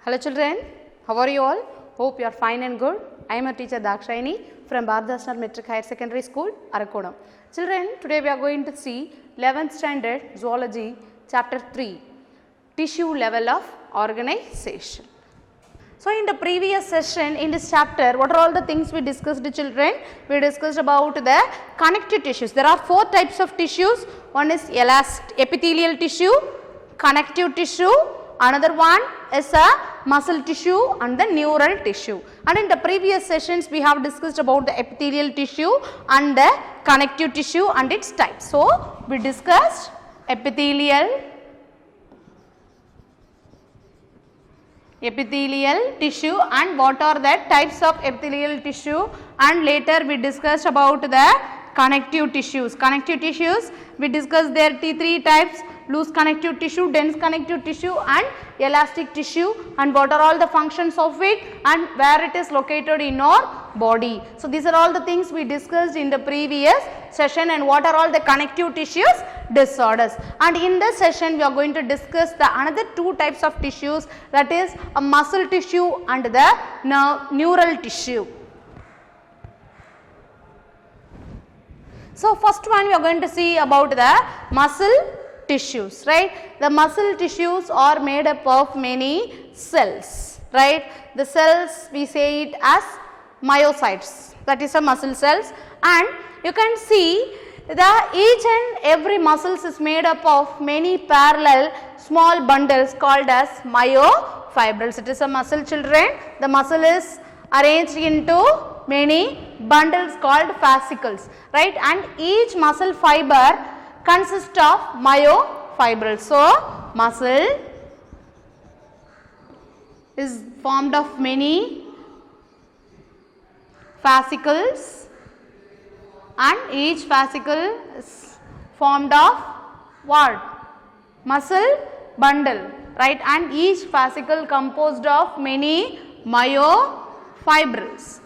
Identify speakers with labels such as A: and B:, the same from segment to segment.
A: Hello children, how are you all? Hope you are fine and good. I am a teacher Dakshayani from Bharadasnar Metric Higher Secondary School, Arakodam. Children, today we are going to see 11th standard zoology chapter 3, tissue level of organization. So in the previous session in this chapter, what are all the things we discussed, children? We discussed about the connective tissues. There are 4 types of tissues. One is epithelial tissue, connective tissue, another one is a muscle tissue and the neural tissue. And in the previous sessions we have discussed about the epithelial tissue and the connective tissue and its types. So we discussed epithelial tissue and what are the types of epithelial tissue, and later we discussed about the connective tissues. Connective tissues we discussed their three types: loose connective tissue, dense connective tissue and elastic tissue, and what are all the functions of it and where it is located in our body. So these are all the things we discussed in the previous session, and what are all the connective tissues disorders. And in this session we are going to discuss the another 2 types of tissues, that is a muscle tissue and the neural tissue. So first one we are going to see about the muscle tissues, right? The muscle tissues are made up of many cells, right? The cells we say it as myocytes, that is a muscle cells, and you can see the each and every muscles is made up of many parallel small bundles called as myofibrils. It is a muscle, children. The muscle is arranged into many bundles called fascicles, right? And each muscle fiber consists of myofibrils. So muscle is formed of many fascicles, and each fascicle is formed of what? Muscle bundle, right? And each fascicle composed of many myofibrils.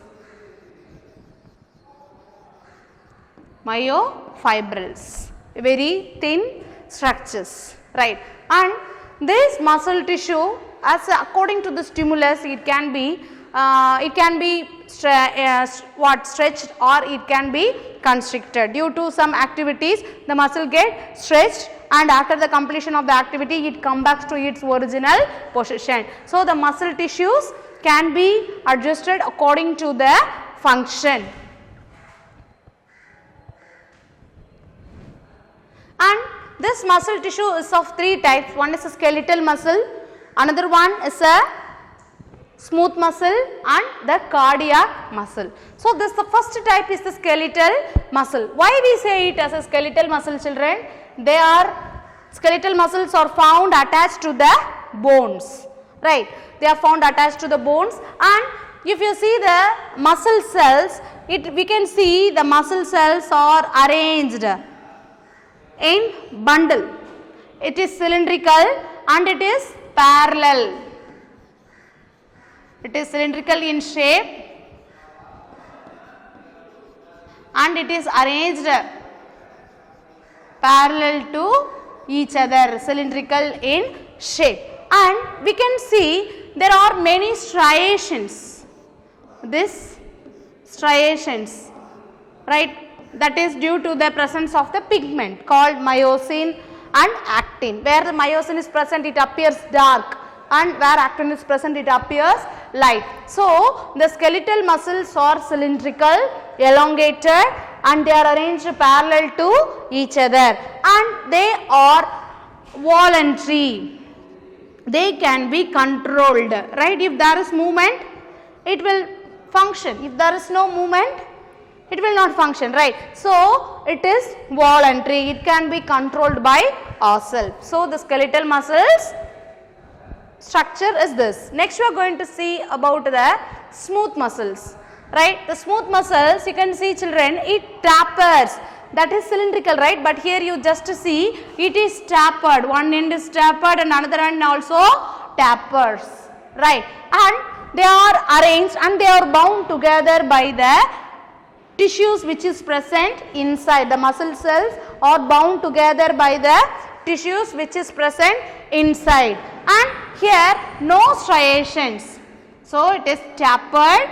A: Myofibrils, very thin structures, right? And this muscle tissue, as according to the stimulus, it can be stretched or it can be constricted. Due to some activities the muscle get stretched, and after the completion of the activity it comes back to its original position. So the muscle tissues can be adjusted according to the function. And this muscle tissue is of 3 types. One is a skeletal muscle, another one is a smooth muscle and the cardiac muscle. So this the first type is the skeletal muscle. Why we say it as a skeletal muscle, children? Skeletal muscles are found attached to the bones, right? They are found attached to the bones, and if you see the muscle cells, we can see the muscle cells are arranged in bundle. It is cylindrical and it is parallel. It is cylindrical in shape and it is arranged parallel to each other, cylindrical in shape. And we can see there are many striations. This striations, right? That is due to the presence of the pigment called myosin and actin. Where the myosin is present it appears dark, and where actin is present it appears light. So the skeletal muscles are cylindrical, elongated, and they are arranged parallel to each other, and they are voluntary. They can be controlled, right? If there is movement it will function, if there is no movement it will not function, right? So it is voluntary, it can be controlled by ourselves. So the skeletal muscles structure is this. Next we are going to see about the smooth muscles, right? The smooth muscles, you can see, children, it tapers, that is cylindrical, right? But here you just see it is tapered, one end is tapered and another end also tapers, right? And they are arranged and they are bound together by the tissues which is present inside. The muscle cells are bound together by the tissues which is present inside, and here no striations. So it is tapered,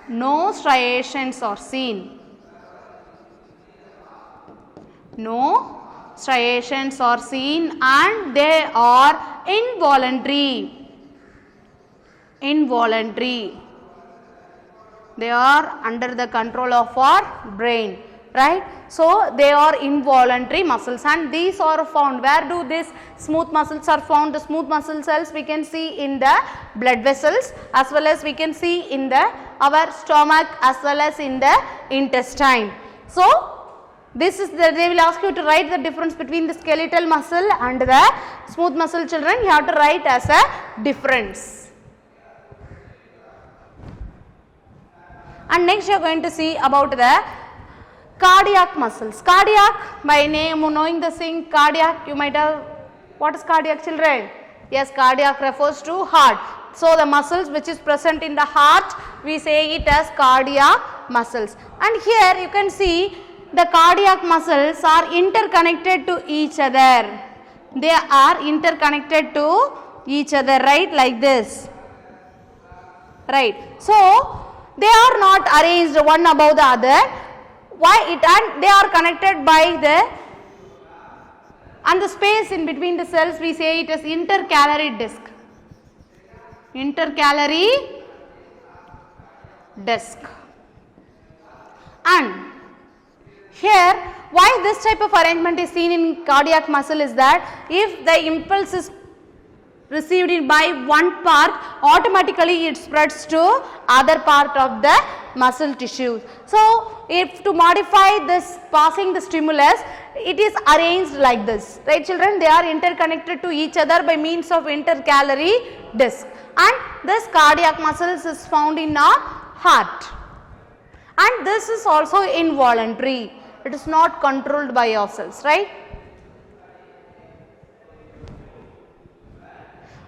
A: no striations are seen. No striations are seen and they are involuntary. Involuntary. They are under the control of our brain, right? So they are involuntary muscles and these are found. Where do these smooth muscles are found? The smooth muscle cells we can see in the blood vessels as well as we can see in the our stomach as well as in the intestine. So this is they will ask you to write the difference between the skeletal muscle and the smooth muscle, children. You have to write as a difference. And next you are going to see about the cardiac muscles. Cardiac, by name knowing the thing cardiac, you might have, what is cardiac, children? Yes, cardiac refers to heart. So the muscles which is present in the heart, we say it as cardiac muscles. And here you can see the cardiac muscles are interconnected to each other. They are interconnected to each other, right, like this, right. So they are not arranged one above the other. Why it? And they are connected by the, and the space in between the cells we say it is intercalary disc. Intercalary disc. And here why this type of arrangement is seen in cardiac muscle is that if the impulse is received in by one part, automatically it spreads to other part of the muscle tissue. So if to modify this passing the stimulus, it is arranged like this, right, children? They are interconnected to each other by means of intercalary disc, and this cardiac muscles is found in our heart, and this is also involuntary. It is not controlled by yourselves, right?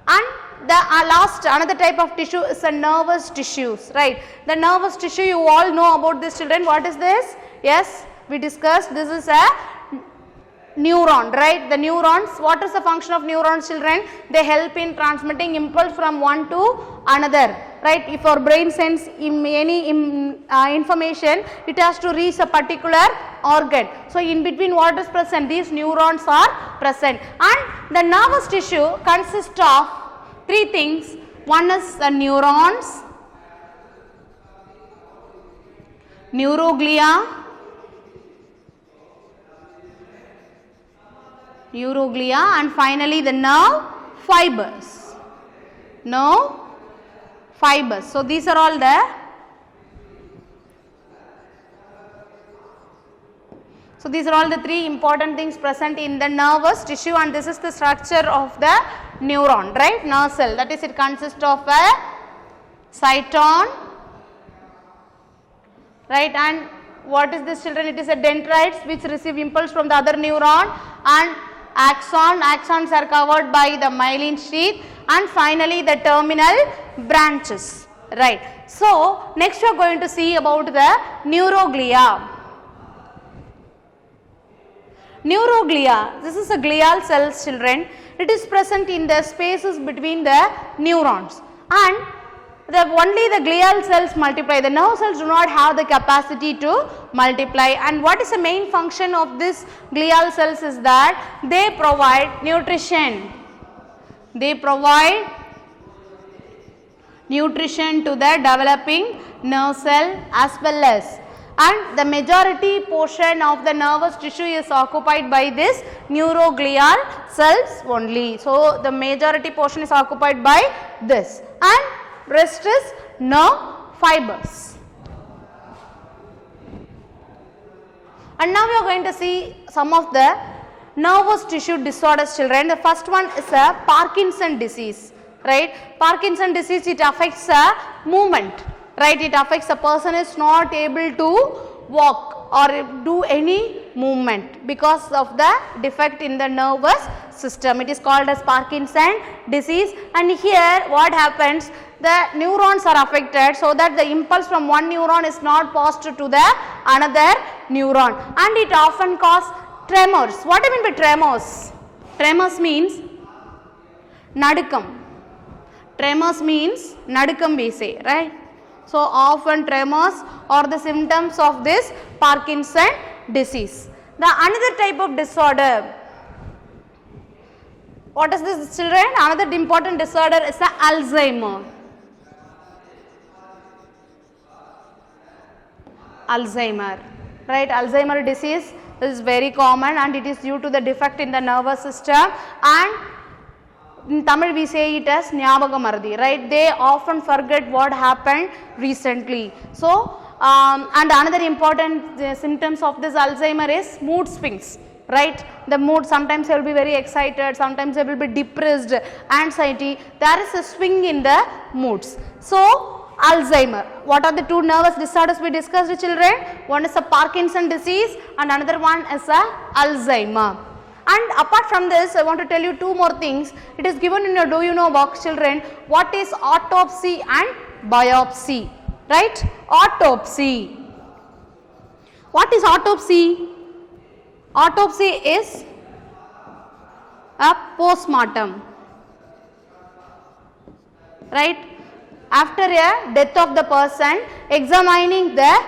A: And the last another type of tissue is the nervous tissues, right? The nervous tissue, you all know about this, children. What is this? Yes, we discussed. This is a neuron, right? The neurons, what is the function of neurons, children? They help in transmitting impulse from one to another, right? If our brain sends any information, it has to reach a particular organ. So in between what is present? These neurons are present, and the nervous tissue consists of three things. One is the neurons, neuroglia, and finally the nerve fibers. Nerve fibers. So these are all the three important things present in the nervous tissue, and this is the structure of the neuron, right? Nerve cell, that is, it consists of a cyton, right? And what is this, children? It is a dendrites which receive impulse from the other neuron, and axon. Axons are covered by the myelin sheath, and finally the terminal branches, right? So next we are going to see about the neuroglia. Neuroglia, this is a glial cells, children. It is present in the spaces between the neurons, and only the glial cells multiply. The nerve cells do not have the capacity to multiply. And what is the main function of this glial cells is that they provide nutrition. They provide nutrition to the developing nerve cell as well as, and the majority portion of the nervous tissue is occupied by this neuroglial cells only. So the majority portion is occupied by this, and rest is nerve fibers. And now we are going to see some of the nervous tissue disorders, children. The first one is a Parkinson disease, right? Parkinson disease, it affects a movement, right? It affects a person is not able to walk or do any movement because of the defect in the nervous system. It is called as Parkinson disease, and here what happens, the neurons are affected, so that the impulse from one neuron is not passed to the another neuron, and it often causes tremors. What do you mean by tremors? Tremors means nadukam. Tremors means nadukam we say, right? So often tremors are the symptoms of this Parkinson disease. The another type of disorder. What is this, children? Another important disorder is the Alzheimer. Alzheimer, right? Alzheimer disease is very common and it is due to the defect in the nervous system, and in Tamil we say it as Nyabaka Maradi, right? They often forget what happened recently. So, and another important symptoms of this Alzheimer is mood swings, right? The mood, sometimes they will be very excited, sometimes they will be depressed, anxiety. There is a swing in the moods. So, Alzheimer. What are the two nervous disorders we discussed, children? One is a Parkinson disease and another one is a Alzheimer. And apart from this, I want to tell you two more things. It is given in your do you know box, children. What is autopsy and biopsy? Right? Autopsy. What is autopsy? Autopsy is a postmortem. Right? After a death of the person, examining the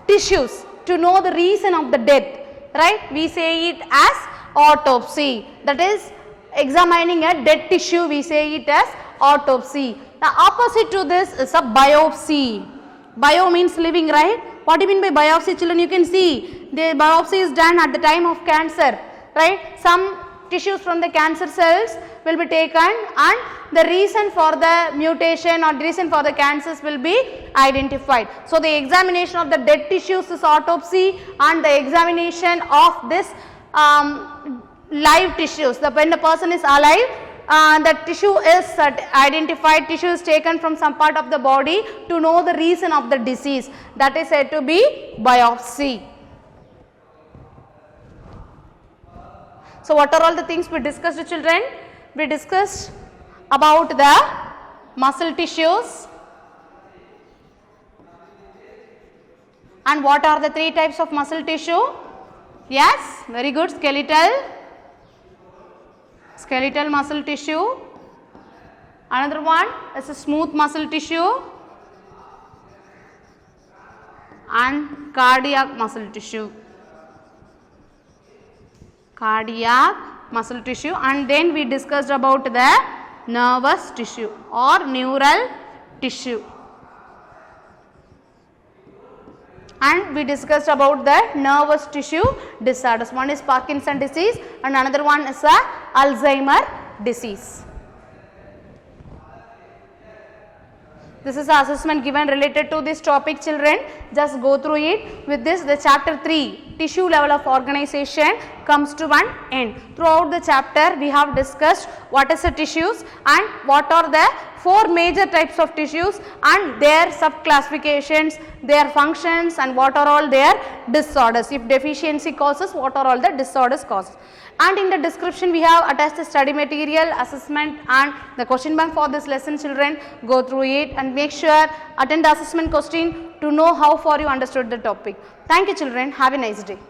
A: tissues to know the reason of the death. Right? We say it as autopsy. That is examining a dead tissue, we say it as autopsy. The opposite to this is a biopsy. Bio means living, right? What do you mean by biopsy, children? You can see the biopsy is done at the time of cancer, right? Some tissues from the cancer cells will be taken and the reason for the mutation or reason for the cancers will be identified. So, the examination of the dead tissues is autopsy, and the examination of this live tissues, when the person is alive, the tissue is identified, tissue is taken from some part of the body to know the reason of the disease, that is said to be biopsy. So, what are all the things we discussed, children? We discussed about the muscle tissues, and what are the three types of muscle tissue? Yes, very good. Skeletal muscle tissue. Another one is a smooth muscle tissue and cardiac muscle tissue. Cardiac muscle tissue, and then we discussed about the nervous tissue or neural tissue. And we discussed about the nervous tissue disorders. One is Parkinson disease and another one is a Alzheimer disease. This is the assessment given related to this topic, children. Just go through it. With this, the chapter 3, tissue level of organization, comes to an end. Throughout the chapter, we have discussed what is the tissues and what are the 4 major types of tissues and their subclassifications, their functions, and what are all their disorders. If deficiency causes, what are all the disorders causes. And in the description we have attached the study material, assessment and the question bank for this lesson, children. Go through it and make sure attend the assessment question to know how far you understood the topic. Thank you, children. Have a nice day.